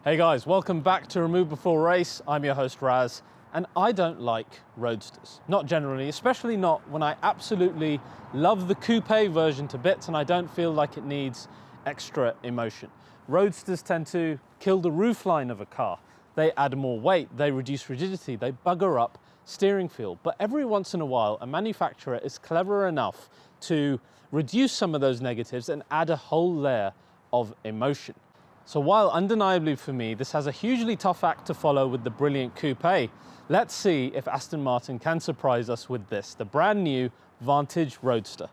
Hey guys, welcome back to Remove Before Race. I'm your host Raz, and I don't like Roadsters. Not generally, especially not when I absolutely love the coupe version to bits and I don't feel like it needs extra emotion. Roadsters tend to kill the roofline of a car. They add more weight, they reduce rigidity, they bugger up steering feel. But every once in a while, a manufacturer is clever enough to reduce some of those negatives and add a whole layer of emotion. So while undeniably for me, this has a hugely tough act to follow with the brilliant coupe, let's see if Aston Martin can surprise us with this, the brand new Vantage Roadster.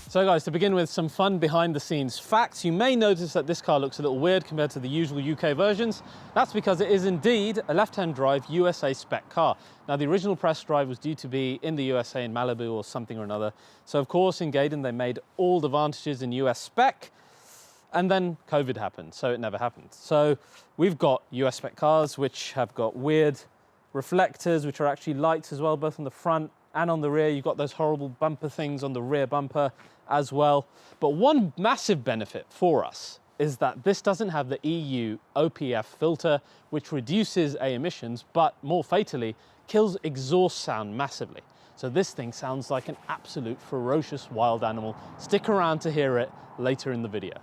So guys, to begin with some fun behind the scenes facts, you may notice that this car looks a little weird compared to the usual UK versions. That's because it is indeed a left-hand drive USA spec car. Now the original press drive was due to be in the USA in Malibu or something or another. So of course in Gaydon they made all the Vantages in US spec, and then COVID happened, so it never happened. So we've got US spec cars which have got weird reflectors, which are actually lights as well, both on the front and on the rear. You've got those horrible bumper things on the rear bumper as well. But one massive benefit for us is that this doesn't have the EU OPF filter, which reduces A emissions, but more fatally, kills exhaust sound massively. So this thing sounds like an absolute ferocious wild animal. Stick around to hear it later in the video.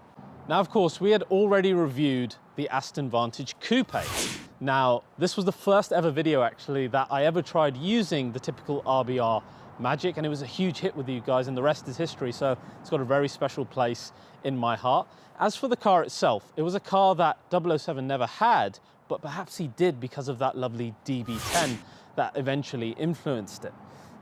Now, of course, we had already reviewed the Aston Vantage Coupe. Now, this was the first ever video actually that I ever tried using the typical RBR magic, and it was a huge hit with you guys, and the rest is history, so it's got a very special place in my heart. As for the car itself, it was a car that 007 never had, but perhaps he did because of that lovely DB10 that eventually influenced it.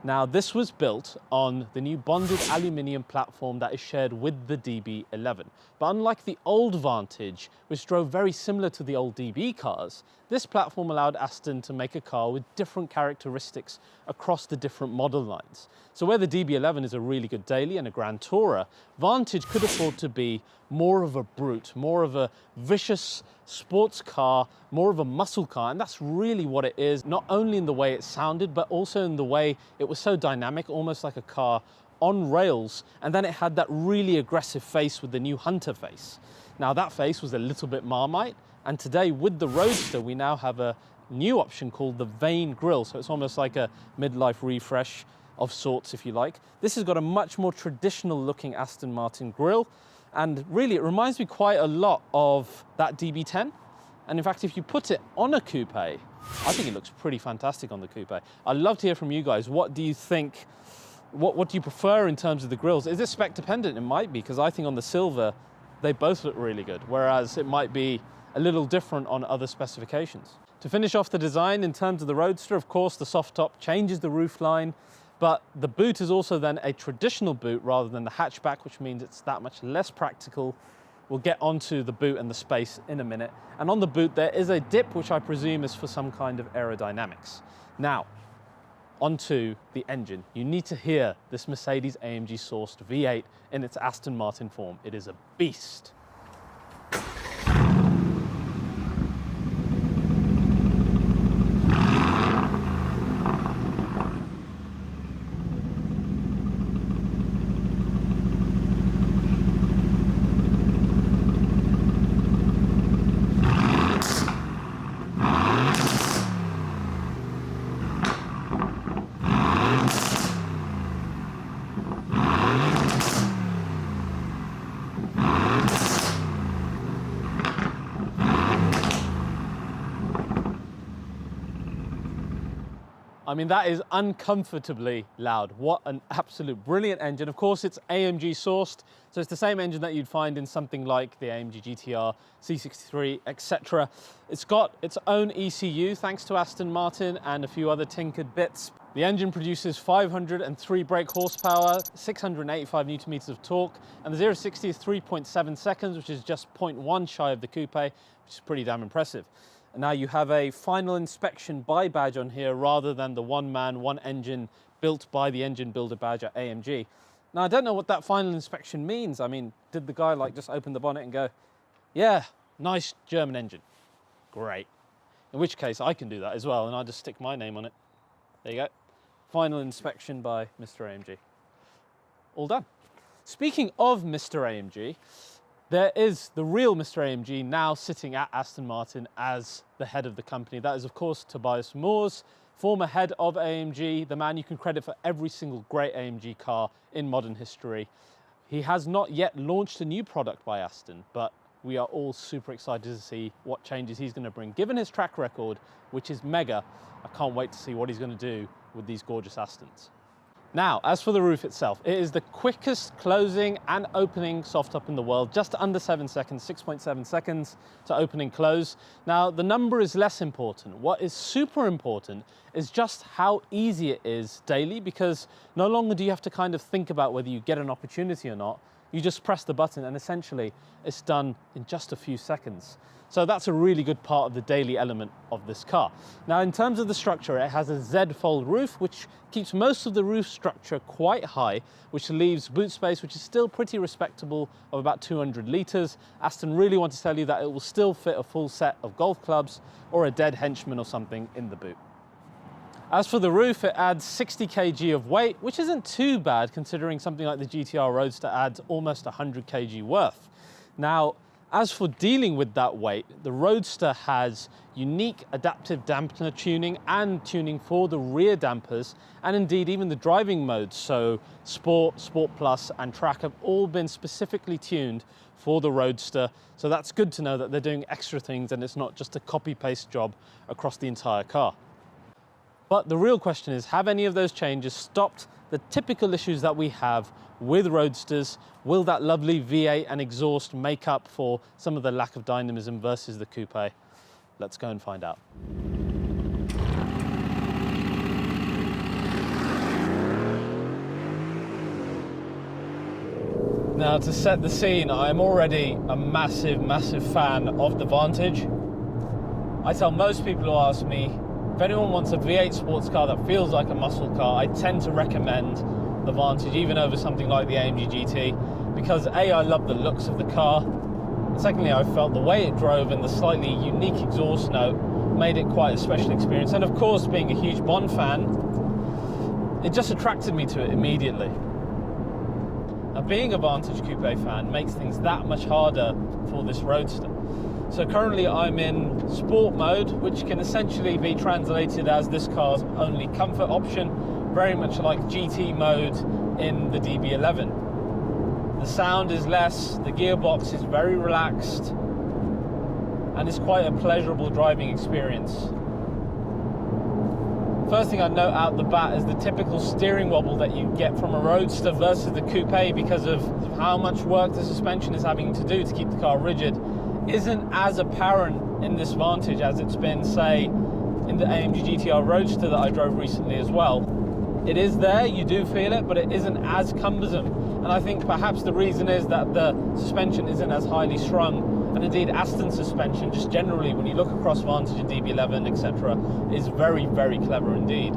Now, this was built on the new bonded aluminium platform that is shared with the DB11. But unlike the old Vantage, which drove very similar to the old DB cars, this platform allowed Aston to make a car with different characteristics across the different model lines. So where the DB11 is a really good daily and a grand tourer, Vantage could afford to be more of a brute, more of a vicious sports car, more of a muscle car, and that's really what it is, not only in the way it sounded, but also in the way it was so dynamic, almost like a car on rails, and then it had that really aggressive face with the new Hunter face. Now that face was a little bit Marmite, and today with the Roadster we now have a new option called the Vane Grill, so it's almost like a midlife refresh of sorts, if you like. This has got a much more traditional looking Aston Martin grille, and really it reminds me quite a lot of that DB10. And in fact, if you put it on a coupe, I think it looks pretty fantastic on the coupe. I'd love to hear from you guys. What do you think? What do you prefer in terms of the grills? Is it spec dependent? It might be, because I think on the silver, they both look really good, whereas it might be a little different on other specifications. To finish off the design, in terms of the Roadster, of course, the soft top changes the roofline, but the boot is also then a traditional boot rather than the hatchback, which means it's that much less practical. We'll get onto the boot and the space in a minute. And on the boot, there is a dip, which I presume is for some kind of aerodynamics. Now, onto the engine. You need to hear this Mercedes-AMG sourced V8 in its Aston Martin form. It is a beast. I mean, that is uncomfortably loud. What an absolute brilliant engine. Of course, it's AMG sourced, so it's the same engine that you'd find in something like the AMG GTR, C63, etc. It's got its own ECU, thanks to Aston Martin and a few other tinkered bits. The engine produces 503 brake horsepower, 685 Newton meters of torque, and the 0-60 is 3.7 seconds, which is just 0.1 shy of the coupe, which is pretty damn impressive. And now you have a final inspection by badge on here rather than the one man, one engine built by the engine builder badge at AMG. Now, I don't know what that final inspection means. I mean, did the guy like just open the bonnet and go, yeah, nice German engine? Great. In which case I can do that as well, and I'll just stick my name on it. There you go. Final inspection by Mr. AMG. All done. Speaking of Mr. AMG, there is the real Mr. AMG now sitting at Aston Martin as the head of the company. That is, of course, Tobias Moores, former head of AMG, the man you can credit for every single great AMG car in modern history. He has not yet launched a new product by Aston, but we are all super excited to see what changes he's going to bring. Given his track record, which is mega, I can't wait to see what he's going to do with these gorgeous Astons. Now, as for the roof itself, it is the quickest closing and opening soft top in the world, just under 7 seconds, 6.7 seconds to open and close. Now, the number is less important. What is super important is just how easy it is daily, because no longer do you have to kind of think about whether you get an opportunity or not. You just press the button and essentially it's done in just a few seconds. So that's a really good part of the daily element of this car. Now, in terms of the structure, it has a Z-fold roof, which keeps most of the roof structure quite high, which leaves boot space, which is still pretty respectable, of about 200 litres. Aston really want to tell you that it will still fit a full set of golf clubs or a dead henchman or something in the boot. As for the roof, it adds 60 kg of weight, which isn't too bad considering something like the GTR Roadster adds almost 100 kg worth. Now, as for dealing with that weight, the Roadster has unique adaptive dampener tuning and tuning for the rear dampers, and indeed even the driving modes, so Sport, Sport Plus and Track have all been specifically tuned for the Roadster. So that's good to know that they're doing extra things and it's not just a copy-paste job across the entire car. But the real question is, have any of those changes stopped the typical issues that we have with Roadsters? Will that lovely V8 and exhaust make up for some of the lack of dynamism versus the coupe? Let's go and find out. Now, to set the scene, I'm already a massive, massive fan of the Vantage. I tell most people who ask me, if anyone wants a V8 sports car that feels like a muscle car, I tend to recommend the Vantage, even over something like the AMG GT, because A, I love the looks of the car, and secondly, I felt the way it drove and the slightly unique exhaust note made it quite a special experience. And of course, being a huge Bond fan, it just attracted me to it immediately. Now, being a Vantage Coupe fan makes things that much harder for this Roadster. So currently I'm in sport mode, which can essentially be translated as this car's only comfort option, very much like GT mode in the DB11. The sound is less, the gearbox is very relaxed, and it's quite a pleasurable driving experience. First thing I'd note out the bat is the typical steering wobble that you get from a Roadster versus the coupe, because of how much work the suspension is having to do to keep the car rigid, isn't as apparent in this Vantage as it's been, say, in the AMG GTR Roadster that I drove recently as well. It is there, you do feel it, but it isn't as cumbersome. And I think perhaps the reason is that the suspension isn't as highly strung. And indeed, Aston suspension, just generally, when you look across Vantage and DB11, etc., is very, very clever indeed.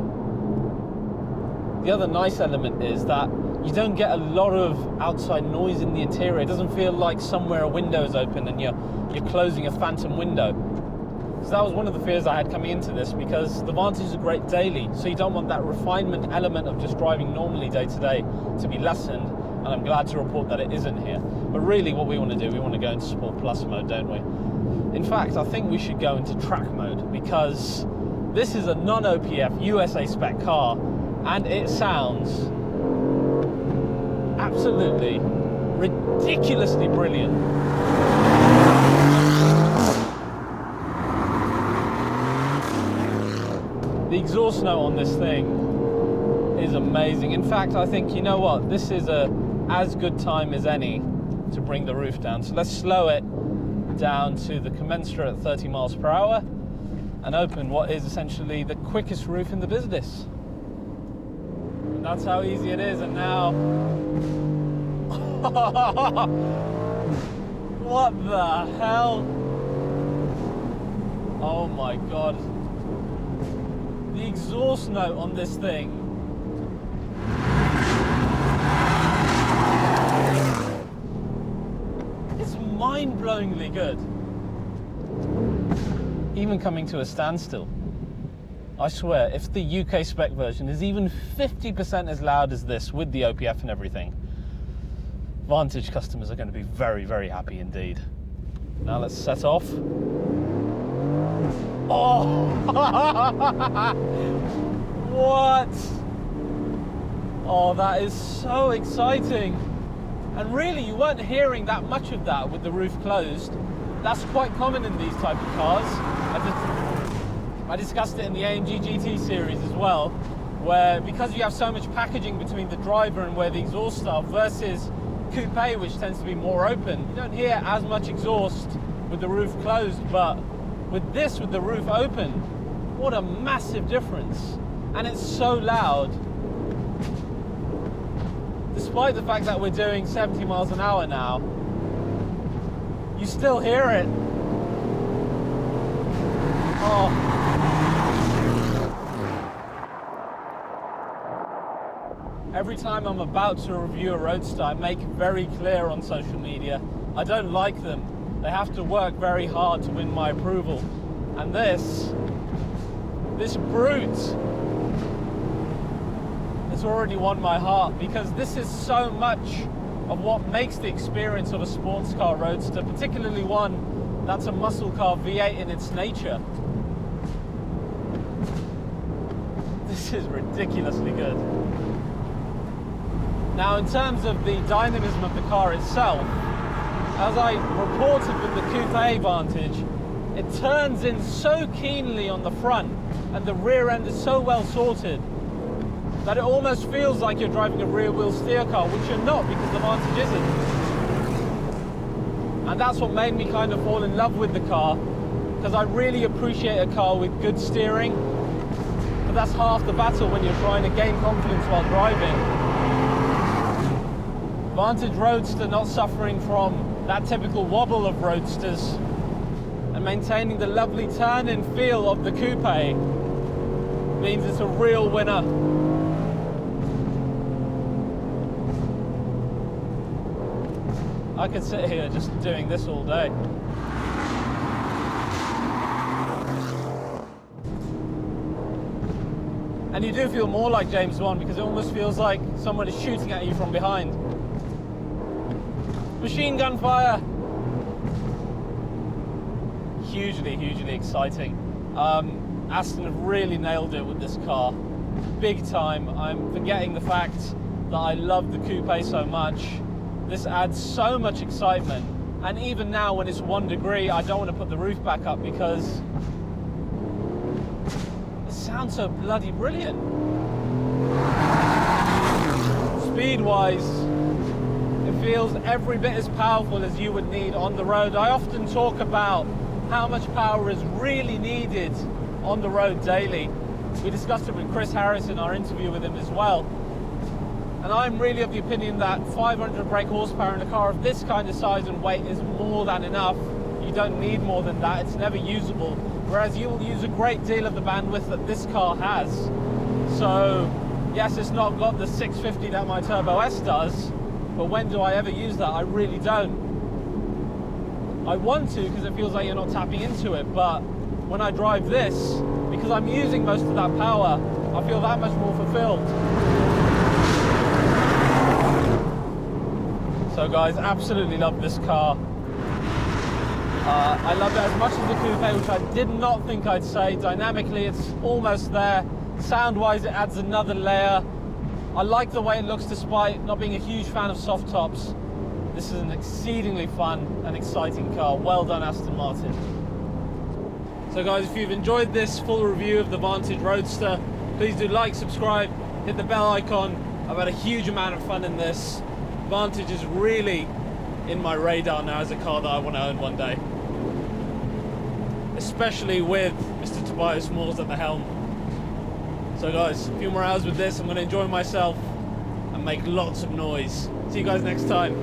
The other nice element is that you don't get a lot of outside noise in the interior. It doesn't feel like somewhere a window is open and you're closing a phantom window. So that was one of the fears I had coming into this, because the Vantage is a great daily, so you don't want that refinement element of just driving normally day to day to be lessened, and I'm glad to report that it isn't here. But really what we want to do, we want to go into Sport Plus mode, don't we? In fact, I think we should go into track mode, because this is a non-OPF USA spec car, and it sounds absolutely ridiculously brilliant. The exhaust note on this thing is amazing. In fact, I think, you know what, this is as good time as any to bring the roof down. So let's slow it down to the commensurate 30 miles per hour and open what is essentially the quickest roof in the business. And that's how easy it is. And now, what the hell? Oh my God. The exhaust note on this thing. It's mind-blowingly good. even coming to a standstill. I swear, if the UK spec version is even 50% as loud as this with the OPF and everything, Vantage customers are going to be very, very happy indeed. Now let's set off. Oh! What? Oh, that is so exciting. And really, you weren't hearing that much of that with the roof closed. That's quite common in these type of cars. I discussed it in the AMG GT series as well, where because you have so much packaging between the driver and where the exhausts are versus coupe, which tends to be more open, you don't hear as much exhaust with the roof closed, but with this, with the roof open, what a massive difference. And it's so loud. Despite the fact that we're doing 70 miles an hour now, you still hear it. Oh. Every time I'm about to review a Roadster, I make it very clear on social media, I don't like them. They have to work very hard to win my approval. And this brute, it's already won my heart, because this is so much of what makes the experience of a sports car Roadster, particularly one that's a muscle car V8 in its nature. This is ridiculously good. Now, in terms of the dynamism of the car itself, as I reported with the coupe Vantage, it turns in so keenly on the front and the rear end is so well sorted that it almost feels like you're driving a rear wheel steer car, which you're not, because the Vantage isn't. And that's what made me kind of fall in love with the car, because I really appreciate a car with good steering, but that's half the battle when you're trying to gain confidence while driving. Vantage Roadster not suffering from that typical wobble of Roadsters and maintaining the lovely turn-in feel of the coupe means it's a real winner. I could sit here just doing this all day. And you do feel more like James Bond, because it almost feels like someone is shooting at you from behind. Machine gun fire! Hugely, hugely exciting. Aston have really nailed it with this car. Big time. I'm forgetting the fact that I love the coupe so much. This adds so much excitement. And even now when it's 1 degree, I don't want to put the roof back up because it sounds so bloody brilliant. Speed-wise, it feels every bit as powerful as you would need on the road. I often talk about how much power is really needed on the road daily. We discussed it with Chris Harris in our interview with him as well. And I'm really of the opinion that 500 brake horsepower in a car of this kind of size and weight is more than enough. You don't need more than that. It's never usable. Whereas you will use a great deal of the bandwidth that this car has. So, yes, it's not got the 650 that my Turbo S does, but when do I ever use that? I really don't. I want to, because it feels like you're not tapping into it, but when I drive this, because I'm using most of that power, I feel that much more fulfilled. So guys, absolutely love this car. I love it as much as the coupe, which I did not think I'd say. Dynamically, it's almost there. Sound-wise, it adds another layer. I like the way it looks despite not being a huge fan of soft tops. This is an exceedingly fun and exciting car. Well done, Aston Martin. So guys, if you've enjoyed this full review of the Vantage Roadster, please do like, subscribe, hit the bell icon. I've had a huge amount of fun in this. Vantage is really in my radar now as a car that I want to own one day. Especially with Mr. Tobias Moores at the helm. So guys, a few more hours with this, I'm going to enjoy myself and make lots of noise. See you guys next time.